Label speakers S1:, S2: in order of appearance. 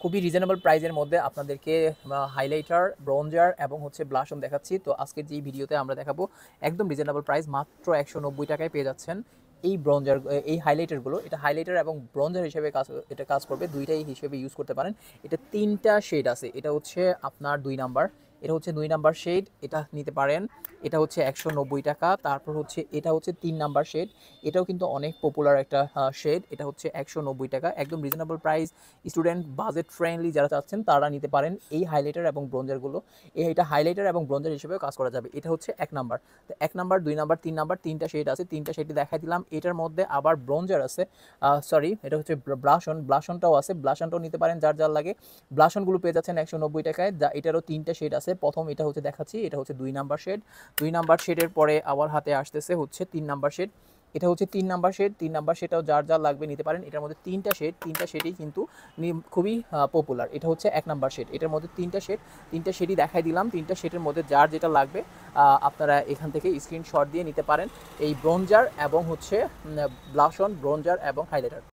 S1: খুবই রিজনেবল প্রাইসের মধ্যে আপনাদেরকে হাইলাইটার, ব্রঞ্জার এবং হচ্ছে ব্লাশ অন দেখাচ্ছি। তো আজকের যে ভিডিওতে আমরা দেখাবো একদম রিজনেবল প্রাইস, মাত্র 190 টাকায় পেয়ে যাচ্ছেন এই ব্রঞ্জার, এই হাইলাইটারগুলো। এটা হাইলাইটার এবং ব্রঞ্জার হিসেবে কাজ করবে, দুইটাই হিসেবে ইউজ করতে পারেন। এটা তিনটা শেড আছে। এটা হচ্ছে আপনার 2 নাম্বার, এটা হচ্ছে 2 নাম্বার শেড, এটা নিতে পারেন। এটা হচ্ছে 190 টাকা। তারপর হচ্ছে এটা হচ্ছে 3 নাম্বার শেড, এটাও কিন্তু অনেক পপুলার একটা শেড। এটা হচ্ছে 190 টাকা, একদম reasonable price. Student budget friendly যারা চাচ্ছেন তারা নিতে পারেন এই হাইলাইটার এবং ব্রঞ্জারগুলো। এটা হাইলাইটার এবং ব্রঞ্জার হিসেবেও কাজ করা যাবে। এটা হচ্ছে 1 নাম্বার। তো 1 নাম্বার, 2 নাম্বার, 3 নাম্বার, তিনটা শেড আছে। তিনটা শেডই দেখাই দিলাম। এটার মধ্যে আবার ব্রঞ্জার আছে, সরি এটা হচ্ছে ব্লাশনটাও আছে। ব্লাশনটাও নিতে পারেন যার যার লাগে। ব্লাশনগুলো পেয়ে যাচ্ছেন 190 টাকায়। এটারও তিনটা শেড আছে। প্রথম এটা হচ্ছে দেখাচ্ছি, এটা হচ্ছে 2 নাম্বার শেড। 2 নাম্বার শেডের পরে আবার হাতে আসতেছে হচ্ছে 3 নাম্বার শেড। এটা হচ্ছে 3 নাম্বার শেড। 3 নাম্বার শেডটাও যার যার লাগবে নিতে পারেন। এটার মধ্যে তিনটা শেড, তিনটা শেডই কিন্তু খুবই পপুলার। এটা হচ্ছে 1 নাম্বার শেড। এটার মধ্যে তিনটা শেড, তিনটা শেডই দেখাই দিলাম। তিনটা শেডের মধ্যে যার যেটা লাগবে আপনারা এখান থেকে স্ক্রিনশট দিয়ে নিতে পারেন এই ব্রঞ্জার এবং হচ্ছে ব্লাশ অন, ব্রঞ্জার এবং হাইলাইটার।